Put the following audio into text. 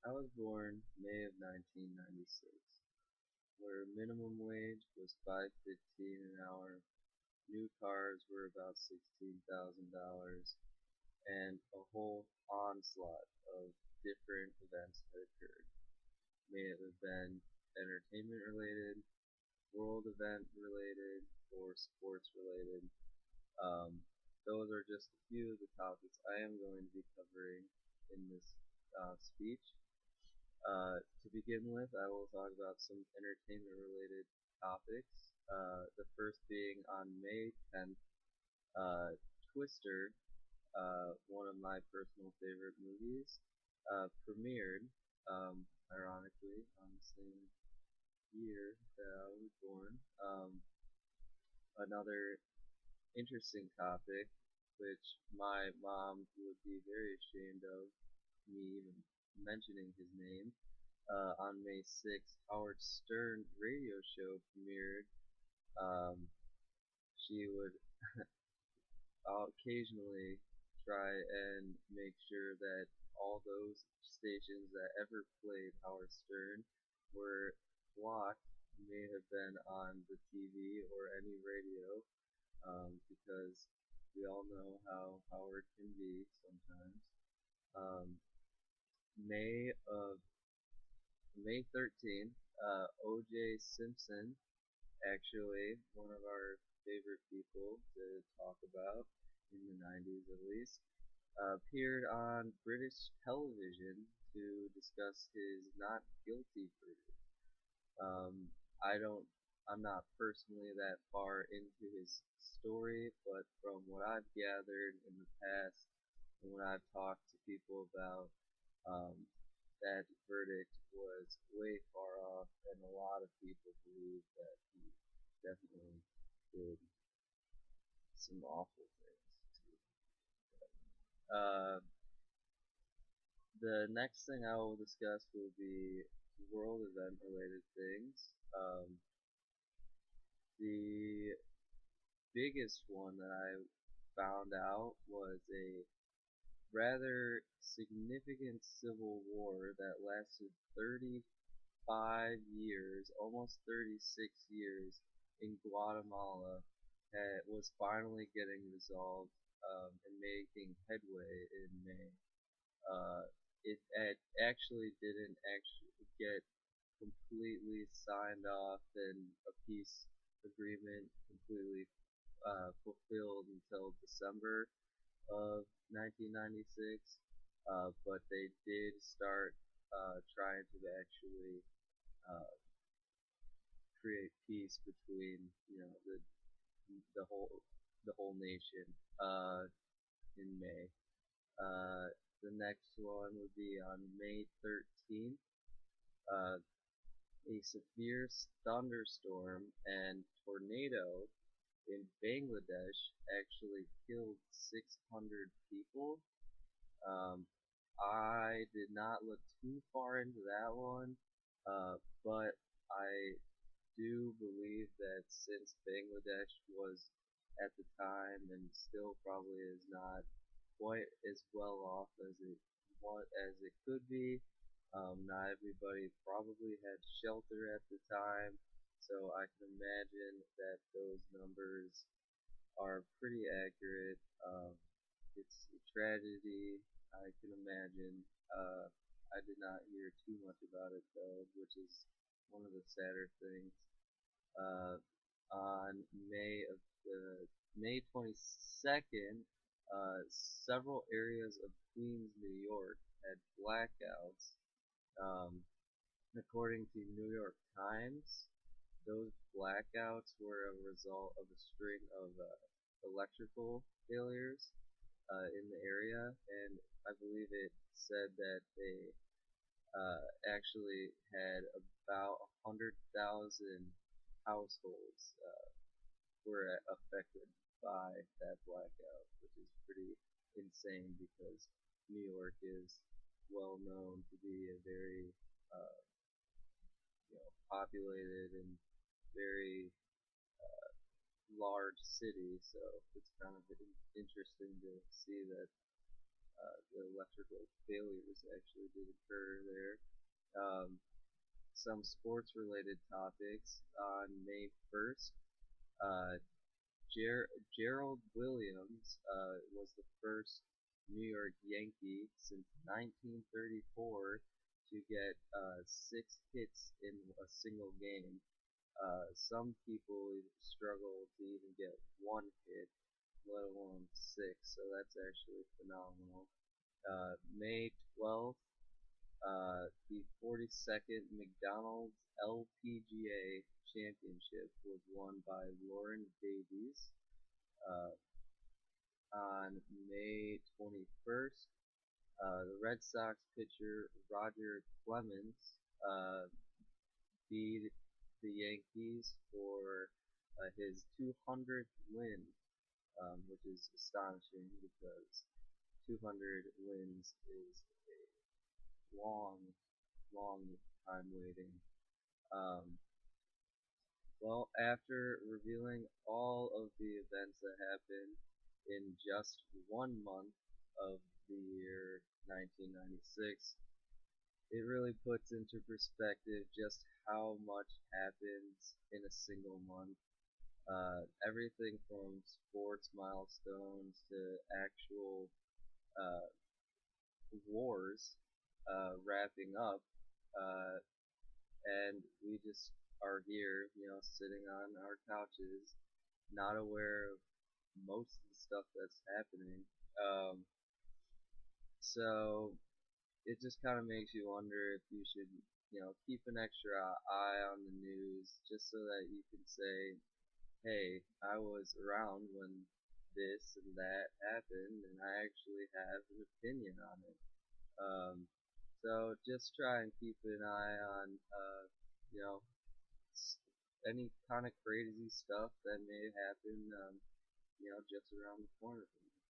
I was born May of 1996, where minimum wage was $5.15 an hour, new cars were about $16,000, and a whole onslaught of different events had occurred. May it have been entertainment related, world event related, or sports related. Um, those are just a few of the topics I am going to be covering in this speech. To begin with, I will talk about some entertainment related topics. The first being on May 10th, uh, Twister, one of my personal favorite movies, premiered, ironically, on the same year that I was born. Another interesting topic, which my mom would be very ashamed of me even mentioning his name. On May 6th, Howard Stern radio show premiered. Um, she would occasionally try and make sure that all those stations that ever played Howard Stern were blocked, may have been on the TV or any radio, because we all know how Howard can be sometimes. Um, May of May 13th, O.J. Simpson, actually one of our favorite people to talk about in the 90s at least, appeared on British television to discuss his not guilty verdict. Um, I don't, I'm not personally that far into his story, but from what I've gathered in the past and when I've talked to people about, um, that verdict was way far off, and a lot of people believe that he definitely did some awful things too. Uh, the next thing I will discuss will be world event related things. The biggest one that I found out was a rather significant civil war that lasted 35 years, almost 36 years, in Guatemala, was finally getting resolved, and making headway in May. Uh, it actually didn't actually get completely signed off and a peace agreement completely fulfilled until December of 1996, but they did start trying to actually uh, create peace between the whole nation in May. The next one would be on May 13th. Uh, a severe thunderstorm and tornado in Bangladesh actually killed 600 people. Um, I did not look too far into that one, but I do believe that since Bangladesh was at the time and still probably is not quite as well off as it could be, not everybody probably had shelter at the time, so I can imagine that those numbers are pretty accurate. It's a tragedy, I can imagine. I did not hear too much about it though, which is one of the sadder things. Uh, on May 22nd, several areas of Queens, New York, had blackouts. Um, According to New York Times, those blackouts were a result of a string of electrical failures in the area, and I believe it said that they actually had about 100,000 households were affected by that blackout, which is pretty insane because New York is well known to be a very uh, populated and very large city, so it's kind of interesting to see that the electrical failures actually did occur there. Um, some sports related topics on May 1st. Uh, Gerald Williams was the first New York Yankee since 1934 to get 6 hits in a single game. Some people struggle to even get 1 hit, let alone 6, so that's actually phenomenal. May 12th, the 42nd McDonald's LPGA Championship was won by Lauren Davies. Uh, on May 21st, the Red Sox pitcher Roger Clemens beat the Yankees for his 200th win, which is astonishing because 200 wins is a long, long time waiting. Um, well, after revealing all of the events that happened in just 1 month of the year 1996, it really puts into perspective just how much happens in a single month. Everything from sports milestones to actual uh, wars wrapping up, uh, and we just are here, sitting on our couches, not aware of most of the stuff that's happening. Um, so it just kind of makes you wonder if you should, keep an extra eye on the news just so that you can say, hey, I was around when this and that happened, and I actually have an opinion on it. Um, so just try and keep an eye on, you know, any kind of crazy stuff that may happen, just around the corner from you.